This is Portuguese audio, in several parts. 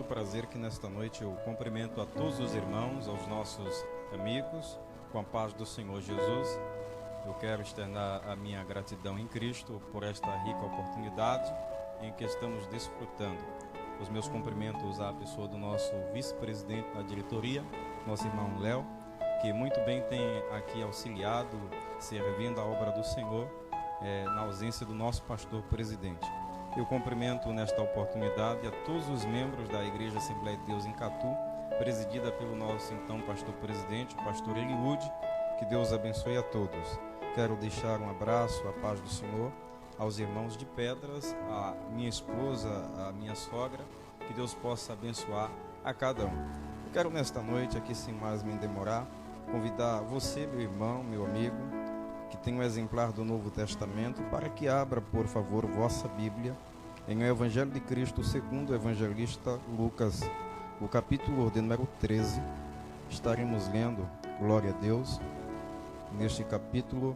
muito prazer que nesta noite eu cumprimento a todos os irmãos, aos nossos amigos, com a paz do Senhor Jesus. Eu quero externar a minha gratidão em Cristo por esta rica oportunidade em que estamos desfrutando. Os meus cumprimentos à pessoa do nosso vice-presidente da diretoria, nosso irmão Léo, que muito bem tem aqui auxiliado, servindo a obra do Senhor, na ausência do nosso pastor-presidente. Eu cumprimento nesta oportunidade a todos os membros da Igreja Assembleia de Deus em Catu, presidida pelo nosso então pastor-presidente, o pastor Eliúde. Que Deus abençoe a todos. Quero deixar um abraço, a paz do Senhor, aos irmãos de Pedras, a minha esposa, a minha sogra. Que Deus possa abençoar a cada um. Eu quero nesta noite, aqui sem mais me demorar, convidar você, meu irmão, meu amigo, que tem um exemplar do Novo Testamento, para que abra, por favor, vossa Bíblia em o Evangelho de Cristo segundo o evangelista Lucas, o capítulo de número 13. Estaremos lendo, glória a Deus, neste capítulo,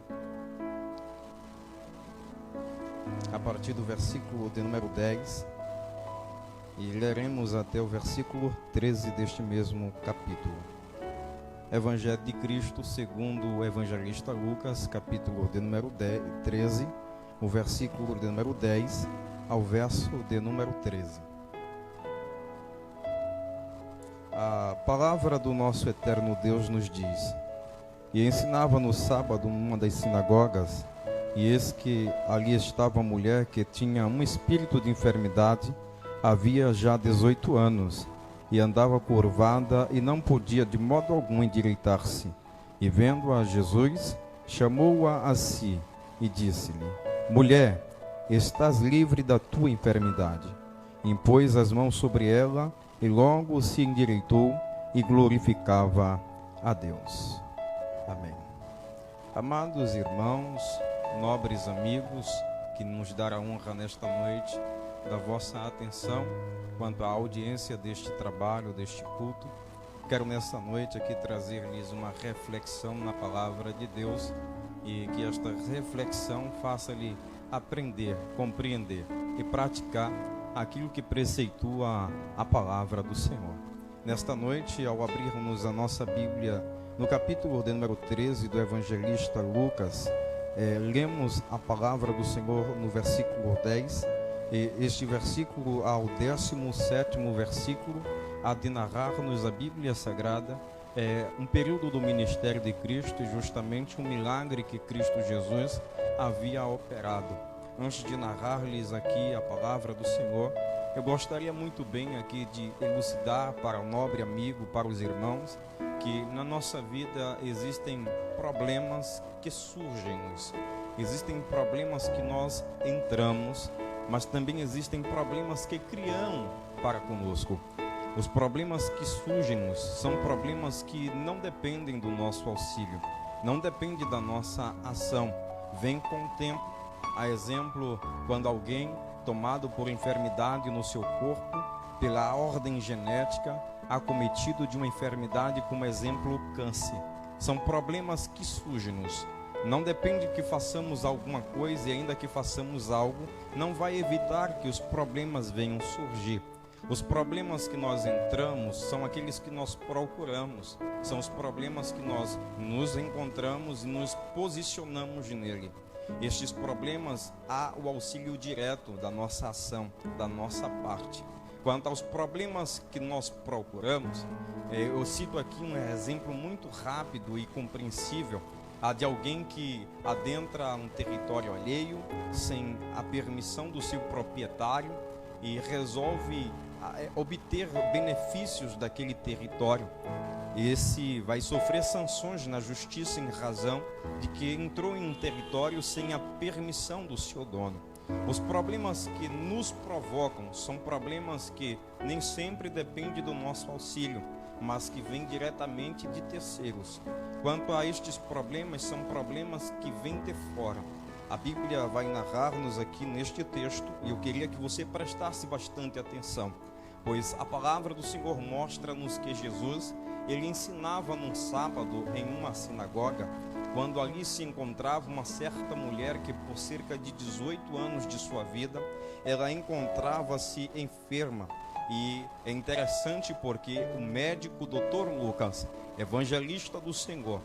a partir do versículo de número 10, e leremos até o versículo 13 deste mesmo capítulo. Evangelho de Cristo segundo o evangelista Lucas, capítulo de número 13, o versículo de número 10 ao verso de número 13. A palavra do nosso eterno Deus nos diz: E ensinava no sábado numa das sinagogas, e eis que ali estava uma mulher que tinha um espírito de enfermidade, havia já 18 anos, e andava curvada e não podia de modo algum endireitar-se. E vendo-a Jesus, chamou-a a si e disse-lhe: Mulher, estás livre da tua enfermidade. Impôs as mãos sobre ela e logo se endireitou e glorificava a Deus. Amém. Amados irmãos, nobres amigos, que nos dará a honra nesta noite da vossa atenção quanto à audiência deste trabalho, deste culto, quero nesta noite aqui trazer-lhes uma reflexão na palavra de Deus, e que esta reflexão faça-lhe aprender, compreender e praticar aquilo que preceitua a palavra do Senhor. Nesta noite, ao abrirmos a nossa Bíblia no capítulo de número 13 do evangelista Lucas, lemos a palavra do Senhor no versículo 10, e este versículo ao 17º versículo há de narrar-nos a Bíblia Sagrada, um período do ministério de Cristo, e justamente um milagre que Cristo Jesus havia operado. Antes de narrar-lhes aqui a palavra do Senhor, eu gostaria muito bem aqui de elucidar para o nobre amigo, para os irmãos, que na nossa vida existem problemas que surgem, existem problemas que nós entramos, mas também existem problemas que criam para conosco. Os problemas que surgem são problemas que não dependem do nosso auxílio, não dependem da nossa ação, vem com o tempo. A exemplo, quando alguém tomado por enfermidade no seu corpo, pela ordem genética, acometido de uma enfermidade, como exemplo, câncer. São problemas que surgem-nos. Não depende que façamos alguma coisa, e ainda que façamos algo, não vai evitar que os problemas venham surgir. Os problemas que nós entramos são aqueles que nós procuramos, são os problemas que nós nos encontramos e nos posicionamos nele. Estes problemas, há o auxílio direto da nossa ação, da nossa parte. Quanto aos problemas que nós procuramos, eu cito aqui um exemplo muito rápido e compreensível, a de alguém que adentra um território alheio, sem a permissão do seu proprietário, e resolve obter benefícios daquele território. Esse vai sofrer sanções na justiça em razão de que entrou em um território sem a permissão do seu dono. Os problemas que nos provocam são problemas que nem sempre dependem do nosso auxílio, mas que vêm diretamente de terceiros. Quanto a estes problemas, são problemas que vêm de fora. A Bíblia vai narrar-nos aqui neste texto, e eu queria que você prestasse bastante atenção, pois a palavra do Senhor mostra-nos que Jesus, ele ensinava num sábado em uma sinagoga, quando ali se encontrava uma certa mulher que por cerca de 18 anos de sua vida, ela encontrava-se enferma, E é interessante porque o médico Dr. Lucas, evangelista do Senhor,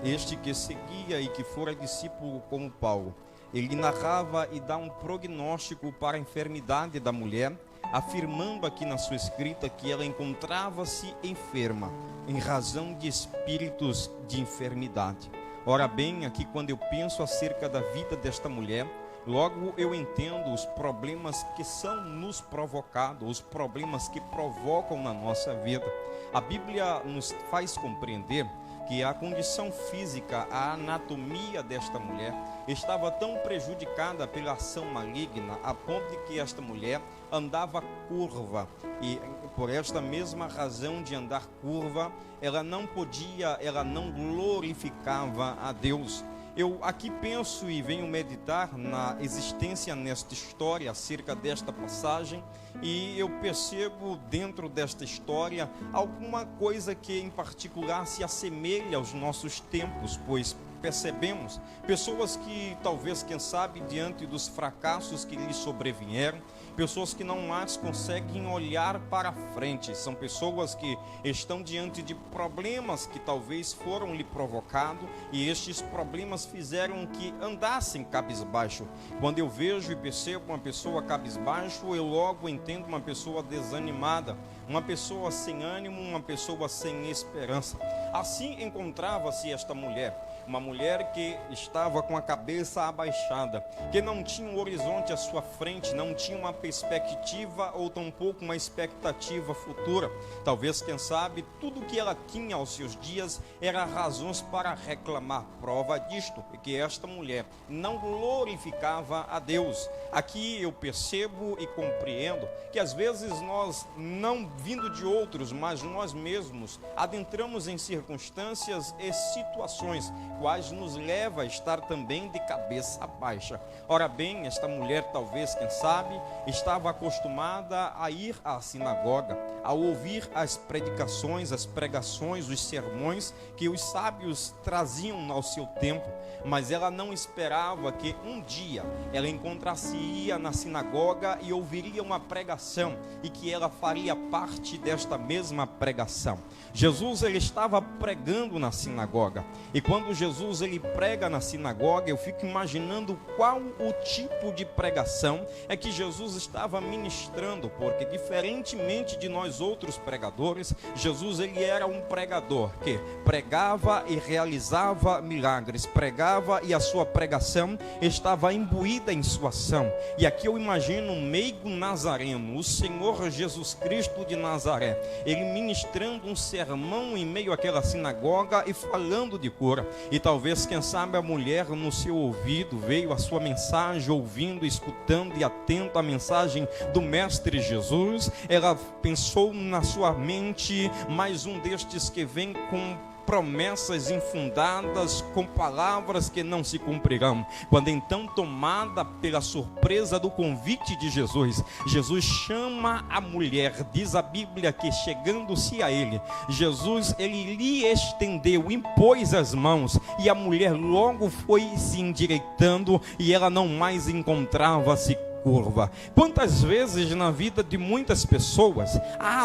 este que seguia e que fora discípulo como Paulo, ele narrava e dá um prognóstico para a enfermidade da mulher, afirmando aqui na sua escrita que ela encontrava-se enferma em razão de espíritos de enfermidade. Ora bem, aqui quando eu penso acerca da vida desta mulher, logo eu entendo os problemas que são nos provocados, os problemas que provocam na nossa vida. A Bíblia nos faz compreender que a condição física, a anatomia desta mulher estava tão prejudicada pela ação maligna, a ponto de que esta mulher andava curva, e por esta mesma razão de andar curva, ela não podia, ela não glorificava a Deus. Eu aqui penso e venho meditar na existência nesta história acerca desta passagem, e eu percebo dentro desta história alguma coisa que em particular se assemelha aos nossos tempos, pois percebemos pessoas que talvez, quem sabe, diante dos fracassos que lhes sobrevieram, pessoas que não mais conseguem olhar para frente, são pessoas que estão diante de problemas que talvez foram lhe provocados, e estes problemas fizeram que andassem cabisbaixo. Quando eu vejo e percebo uma pessoa cabisbaixo, eu logo entendo uma pessoa desanimada, uma pessoa sem ânimo, uma pessoa sem esperança. Assim encontrava-se esta mulher, uma mulher que estava com a cabeça abaixada, que não tinha um horizonte à sua frente, não tinha uma perspectiva ou tampouco uma expectativa futura. Talvez, quem sabe, tudo que ela tinha aos seus dias era razões para reclamar. Prova disto é que esta mulher não glorificava a Deus. Aqui eu percebo e compreendo que às vezes nós, não vindo de outros, mas nós mesmos, adentramos em circunstâncias e situações quais nos leva a estar também de cabeça baixa. Ora bem, esta mulher, talvez, quem sabe, estava acostumada a ir à sinagoga, a ouvir as predicações, as pregações, os sermões que os sábios traziam ao seu tempo, mas ela não esperava que um dia ela encontrasse-ia na sinagoga e ouviria uma pregação, e que ela faria parte desta mesma pregação. Jesus, ele estava pregando na sinagoga, e quando Jesus ele prega na sinagoga, eu fico imaginando qual o tipo de pregação é que Jesus estava ministrando, porque diferentemente de nós outros pregadores, Jesus ele era um pregador que pregava e realizava milagres, pregava e a sua pregação estava imbuída em sua ação. E aqui eu imagino um meigo nazareno, o Senhor Jesus Cristo de Nazaré, ele ministrando um sermão em meio àquela sinagoga e falando de cura. E talvez, quem sabe, a mulher no seu ouvido veio a sua mensagem, ouvindo, escutando e atento à mensagem do Mestre Jesus. Ela pensou na sua mente, mais um destes que vem com promessas infundadas, com palavras que não se cumprirão. Quando então, tomada pela surpresa do convite de Jesus, Jesus chama a mulher. Diz a Bíblia que, chegando-se a ele, Jesus ele lhe estendeu, impôs as mãos, e a mulher logo foi se endireitando, e ela não mais encontrava-se curva. Quantas vezes na vida de muitas pessoas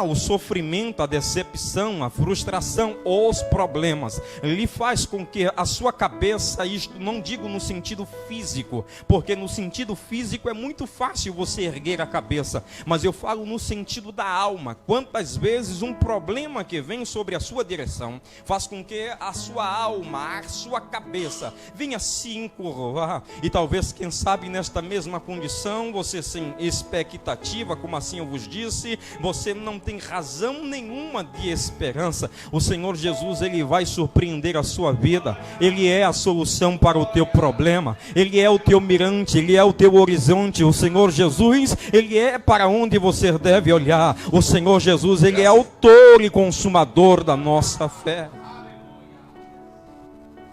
o sofrimento, a decepção, a frustração, os problemas lhe faz com que a sua cabeça, isto não digo no sentido físico, porque no sentido físico é muito fácil você erguer a cabeça, mas eu falo no sentido da alma. Quantas vezes um problema que vem sobre a sua direção faz com que a sua alma, a sua cabeça venha se encurvar, e talvez, quem sabe, nesta mesma condição, você sem expectativa, como assim eu vos disse, você não tem razão nenhuma de esperança. O Senhor Jesus, ele vai surpreender a sua vida. Ele é a solução para o teu problema, ele é o teu mirante, ele é o teu horizonte. O Senhor Jesus, ele é para onde você deve olhar. O Senhor Jesus, ele é autor e consumador da nossa fé.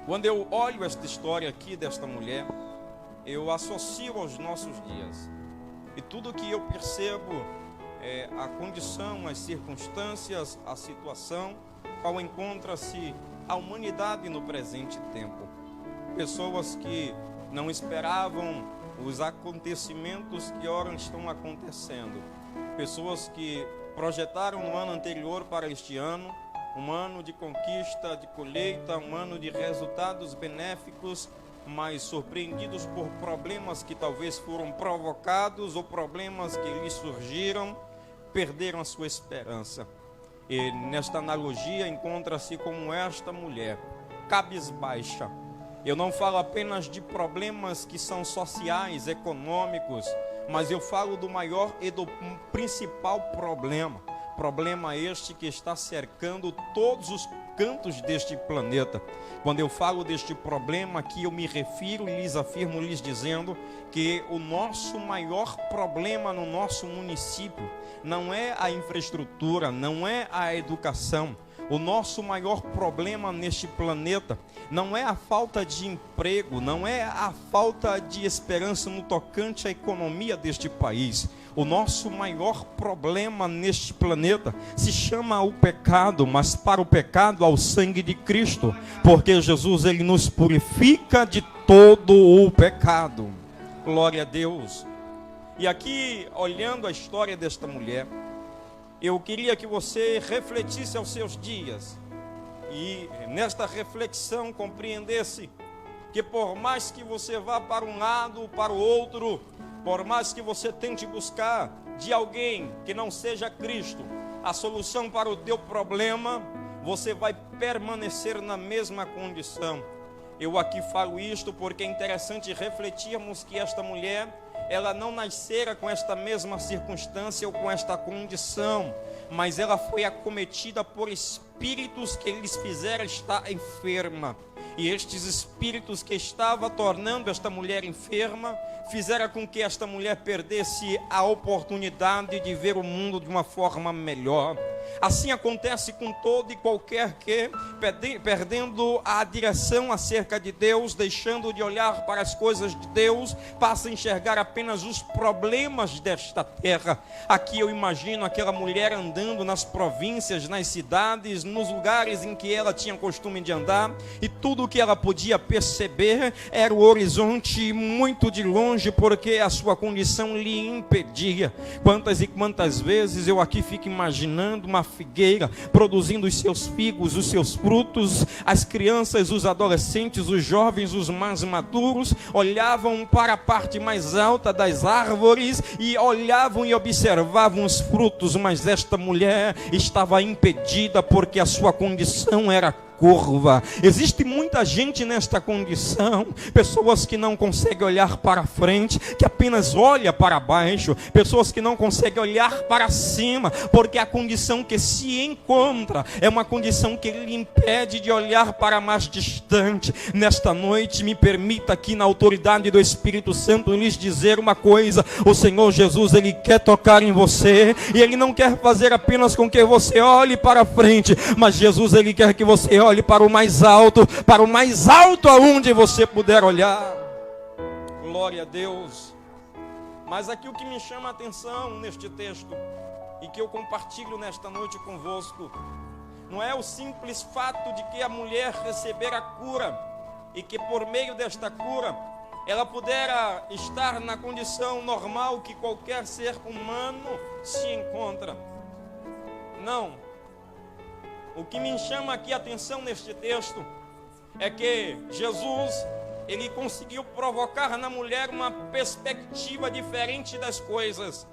Quando eu olho esta história aqui desta mulher, eu associo aos nossos dias, e tudo que eu percebo é a condição, as circunstâncias, a situação qual encontra-se a humanidade no presente tempo. Pessoas que não esperavam os acontecimentos que ora estão acontecendo, pessoas que projetaram no ano anterior para este ano, um ano de conquista, de colheita, um ano de resultados benéficos, mas surpreendidos por problemas que talvez foram provocados ou problemas que lhes surgiram, perderam a sua esperança. E nesta analogia encontra-se como esta mulher, cabisbaixa. Eu não falo apenas de problemas que são sociais, econômicos, mas eu falo do maior e do principal problema. Problema este que está cercando todos os cantos deste planeta. Quando eu falo deste problema aqui, eu me refiro e lhes afirmo, lhes dizendo que o nosso maior problema no nosso município não é a infraestrutura, não é a educação. O nosso maior problema neste planeta não é a falta de emprego, não é a falta de esperança no tocante à economia deste país. O nosso maior problema neste planeta se chama o pecado, mas para o pecado há o sangue de Cristo, porque Jesus ele nos purifica de todo o pecado. Glória a Deus. E aqui, olhando a história desta mulher, eu queria que você refletisse aos seus dias e nesta reflexão compreendesse que por mais que você vá para um lado, para o outro, por mais que você tente buscar de alguém que não seja Cristo a solução para o teu problema, você vai permanecer na mesma condição. Eu aqui falo isto porque é interessante refletirmos que esta mulher, ela não nascera com esta mesma circunstância ou com esta condição, mas ela foi acometida por espíritos que lhes fizeram estar enferma. E estes espíritos que estavam tornando esta mulher enferma, fizeram com que esta mulher perdesse a oportunidade de ver o mundo de uma forma melhor. Assim acontece com todo e qualquer que, perdendo a direção acerca de Deus, deixando de olhar para as coisas de Deus, passa a enxergar apenas os problemas desta terra. Aqui eu imagino aquela mulher andando nas províncias, nas cidades, nos lugares em que ela tinha costume de andar, e tudo o que ela podia perceber era o horizonte muito de longe, porque a sua condição lhe impedia. Quantas e quantas vezes eu aqui fico imaginando uma figueira produzindo os seus figos, os seus frutos, as crianças, os adolescentes, os jovens, os mais maduros olhavam para a parte mais alta das árvores e olhavam e observavam os frutos, mas esta mulher estava impedida porque a sua condição era curva. Existe muita gente nesta condição, pessoas que não conseguem olhar para frente, que apenas olha para baixo, pessoas que não conseguem olhar para cima, porque a condição que se encontra é uma condição que lhe impede de olhar para mais distante. Nesta noite, me permita aqui na autoridade do Espírito Santo lhes dizer uma coisa: o Senhor Jesus, Ele quer tocar em você, e Ele não quer fazer apenas com que você olhe para frente, mas Jesus, Ele quer que você olhe para o mais alto aonde você puder olhar. Glória a Deus. Mas aqui o que me chama a atenção neste texto e que eu compartilho nesta noite convosco, não é o simples fato de que a mulher recebera a cura e que por meio desta cura ela pudera estar na condição normal que qualquer ser humano se encontra. Não. O que me chama aqui a atenção neste texto é que Jesus, Ele conseguiu provocar na mulher uma perspectiva diferente das coisas.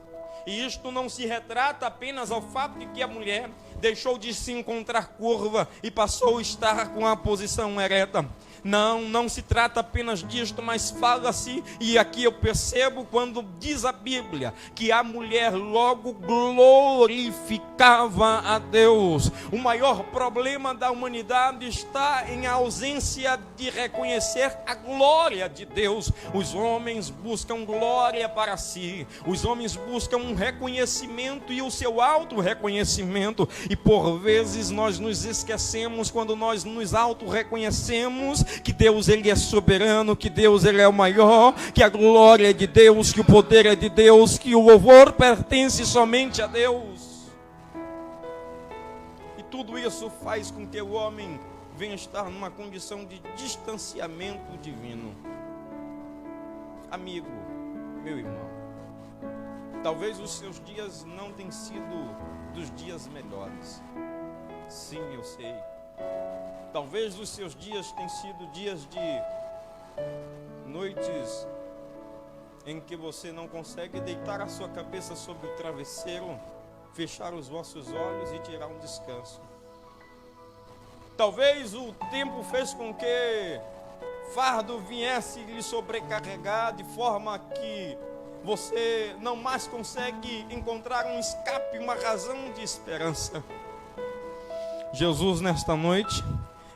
E isto não se retrata apenas ao fato de que a mulher deixou de se encontrar curva e passou a estar com a posição ereta. Não se trata apenas disto, mas fala-se, e aqui eu percebo quando diz a Bíblia, que a mulher logo glorificava a Deus. O maior problema da humanidade está em ausência de reconhecer a glória de Deus. Os homens buscam glória para si, os homens buscam um reconhecimento e o seu auto-reconhecimento, e por vezes nós nos esquecemos, quando nós nos auto-reconhecemos, que Deus Ele é soberano, que Deus Ele é o maior, que a glória é de Deus, que o poder é de Deus, que o louvor pertence somente a Deus. E tudo isso faz com que o homem venha estar numa condição de distanciamento divino. Amigo, meu irmão, Talvez os seus dias não tenham sido dos dias melhores. Sim, eu sei. Talvez os seus dias tenham sido dias de noites em que você não consegue deitar a sua cabeça sobre o travesseiro, fechar os vossos olhos e tirar um descanso. Talvez o tempo fez com que fardo viesse lhe sobrecarregar de forma que você não mais consegue encontrar um escape, uma razão de esperança. Jesus, nesta noite,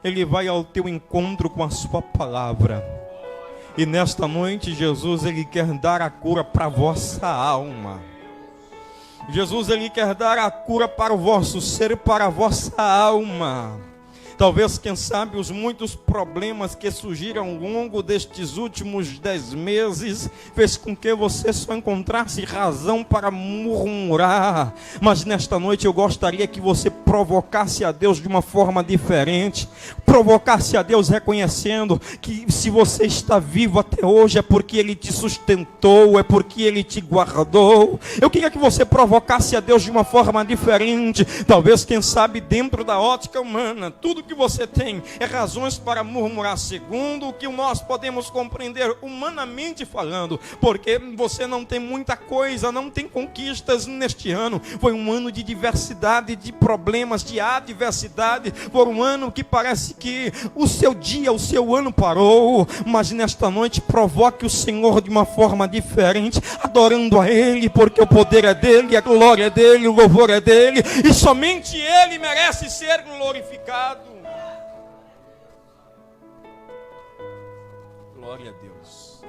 Ele vai ao teu encontro com a sua palavra. E nesta noite, Jesus, Ele quer dar a cura para a vossa alma. Jesus, Ele quer dar a cura para o vosso ser, para a vossa alma. Talvez, quem sabe, os muitos problemas que surgiram ao longo destes últimos 10 meses fez com que você só encontrasse razão para murmurar. Mas nesta noite eu gostaria que você provocasse a Deus de uma forma diferente. Provocasse a Deus reconhecendo que se você está vivo até hoje é porque Ele te sustentou, é porque Ele te guardou. Eu queria que você provocasse a Deus de uma forma diferente. Talvez, quem sabe, dentro da ótica humana, tudo que você tem é razões para murmurar, segundo o que nós podemos compreender humanamente falando, porque você não tem muita coisa, não tem conquistas neste ano. Foi um ano de diversidade, de problemas, de adversidade. Foi um ano que parece que o seu dia, o seu ano parou. Mas nesta noite provoque o Senhor de uma forma diferente, adorando a Ele, porque o poder é dEle, a glória é dEle, o louvor é dEle, e somente Ele merece ser glorificado. Glória a Deus.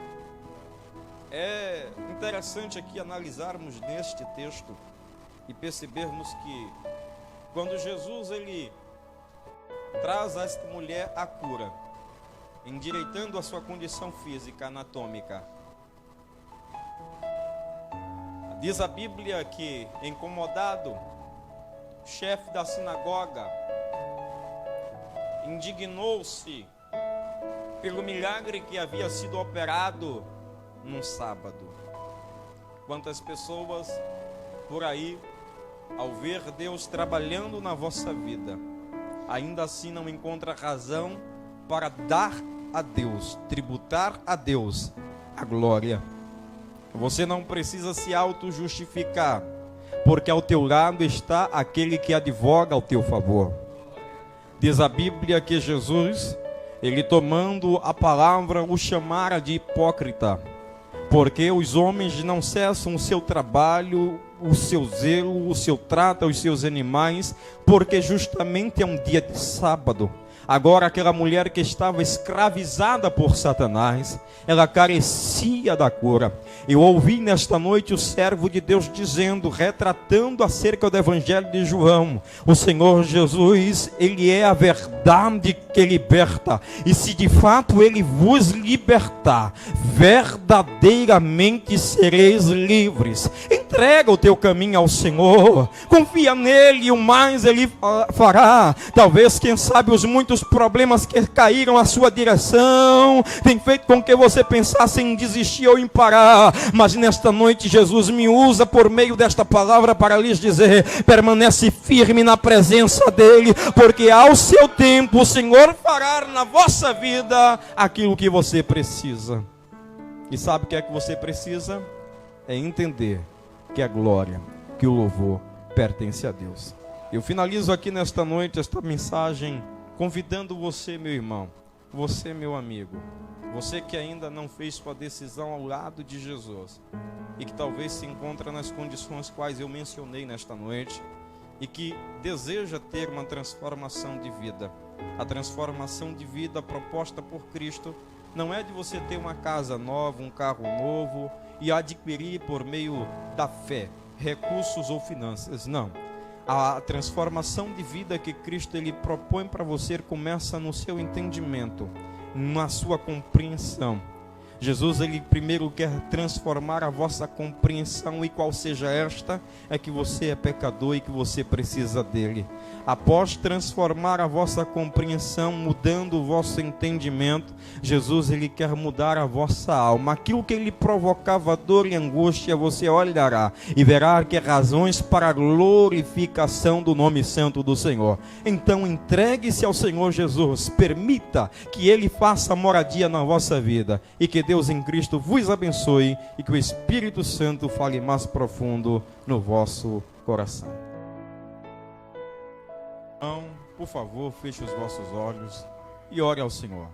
É interessante aqui analisarmos neste texto e percebermos que quando Jesus ele traz a esta mulher a cura, endireitando a sua condição física, anatômica, diz a Bíblia que, incomodado, o chefe da sinagoga indignou-se pelo milagre que havia sido operado num sábado. Quantas pessoas por aí, ao ver Deus trabalhando na vossa vida, ainda assim não encontra razão para dar a Deus, tributar a Deus a glória. Você não precisa se auto-justificar, porque ao teu lado está aquele que advoga ao teu favor. Diz a Bíblia que Jesus, Ele tomando a palavra, o chamara de hipócrita, porque os homens não cessam o seu trabalho, o seu zelo, o seu trato aos seus animais, porque justamente é um dia de sábado. Agora aquela mulher que estava escravizada por Satanás, ela carecia da cura. Eu ouvi nesta noite o servo de Deus dizendo, retratando acerca do Evangelho de João, o Senhor Jesus, Ele é a verdade que liberta, e se de fato Ele vos libertar, verdadeiramente sereis livres. Entrega o teu caminho ao Senhor, confia nele, e o mais Ele fará. Talvez, quem sabe, os muitos problemas que caíram à sua direção tem feito com que você pensasse em desistir ou em parar, mas nesta noite Jesus me usa por meio desta palavra para lhes dizer, permanece firme na presença dEle, porque ao seu tempo o Senhor fará na vossa vida aquilo que você precisa. E sabe o que é que você precisa? É entender que a glória, que o louvor pertence a Deus. Eu finalizo aqui nesta noite esta mensagem convidando você, meu irmão, você, meu amigo, você que ainda não fez sua decisão ao lado de Jesus e que talvez se encontra nas condições quais eu mencionei nesta noite e que deseja ter uma transformação de vida. A transformação de vida proposta por Cristo não é de você ter uma casa nova, um carro novo e adquirir por meio da fé, recursos ou finanças, não. A transformação de vida que Cristo ele propõe para você começa no seu entendimento, na sua compreensão. Jesus, ele primeiro quer transformar a vossa compreensão, e qual seja esta, é que você é pecador e que você precisa dele. Após transformar a vossa compreensão, mudando o vosso entendimento, Jesus, ele quer mudar a vossa alma. Aquilo que ele provocava dor e angústia, você olhará e verá que é razões para a glorificação do nome santo do Senhor. Então entregue-se ao Senhor Jesus, permita que ele faça moradia na vossa vida, e que Deus em Cristo vos abençoe, e que o Espírito Santo fale mais profundo no vosso coração. Então, por favor, feche os vossos olhos e ore ao Senhor.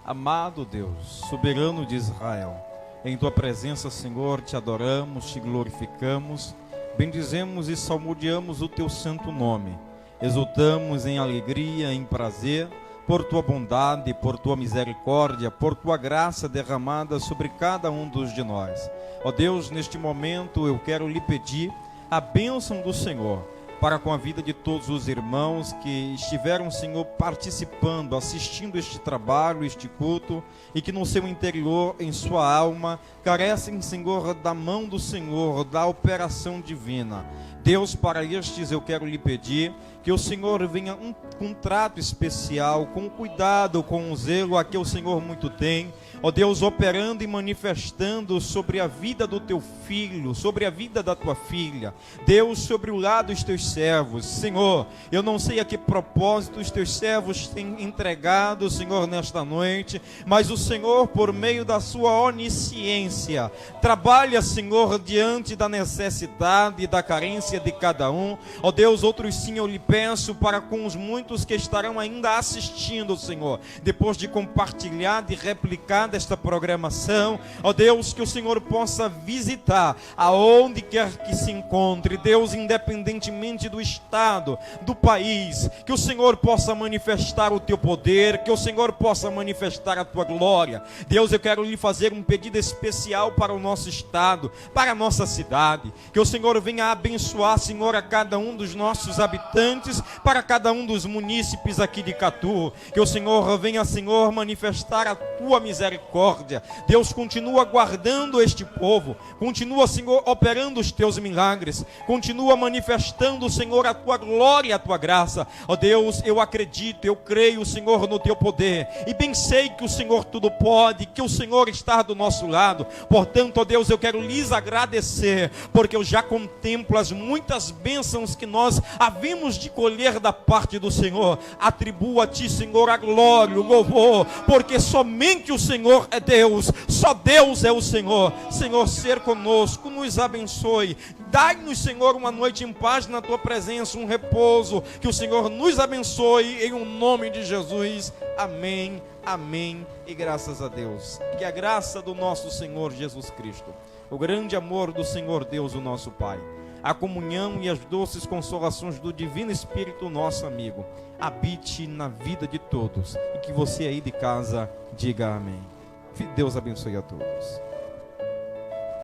Amado Deus, soberano de Israel, em tua presença, Senhor, te adoramos, te glorificamos, bendizemos e salmodiamos o teu santo nome. Exultamos em alegria, em prazer, por tua bondade, por tua misericórdia, por tua graça derramada sobre cada um de nós. Ó Deus, neste momento eu quero lhe pedir a bênção do Senhor para com a vida de todos os irmãos que estiveram, Senhor, participando, assistindo este trabalho, este culto, e que no seu interior, em sua alma, carecem, Senhor, da mão do Senhor, da operação divina. Deus, para estes eu quero lhe pedir que o Senhor venha com um trato especial, com cuidado, com um zelo a que o Senhor muito tem. Ó Deus, operando e manifestando sobre a vida do teu filho, sobre a vida da tua filha. Deus, sobre o lado dos teus servos. Senhor, eu não sei a que propósito os teus servos têm entregado, Senhor, nesta noite, mas o Senhor, por meio da sua onisciência, trabalha, Senhor, diante da necessidade e da carência de cada um. Ó Deus, outros sim eu lhe peço para com os muitos que estarão ainda assistindo, Senhor, depois de compartilhar, de replicar desta programação. Ó Deus, que o Senhor possa visitar aonde quer que se encontre, Deus, independentemente do estado, do país, que o Senhor possa manifestar o teu poder, que o Senhor possa manifestar a tua glória. Deus, eu quero lhe fazer um pedido especial para o nosso estado, para a nossa cidade, que o Senhor venha abençoar, Senhor, a cada um dos nossos habitantes, para cada um dos munícipes aqui de Catu, que o Senhor venha, Senhor, manifestar a tua misericórdia. Deus, continua guardando este povo, continua, Senhor, operando os teus milagres, continua manifestando, Senhor, a tua glória, a tua graça. Ó Deus, eu acredito, eu creio, Senhor, no teu poder, e bem sei que o Senhor tudo pode, que o Senhor está do nosso lado. Portanto, ó Deus, eu quero lhes agradecer, porque eu já contemplo as muitas bênçãos que nós havemos de colher da parte do Senhor. Atribuo a ti, Senhor, a glória, o louvor, porque somente o Senhor é Deus, só Deus é o Senhor. Senhor, ser conosco, nos abençoe, dai-nos, Senhor, uma noite em paz na tua presença, um repouso, que o Senhor nos abençoe, em o nome de Jesus, amém, amém, e graças a Deus. Que a graça do nosso Senhor Jesus Cristo, o grande amor do Senhor Deus, o nosso Pai, a comunhão e as doces consolações do Divino Espírito, nosso amigo, habite na vida de todos, e que você aí de casa diga amém. Deus abençoe a todos.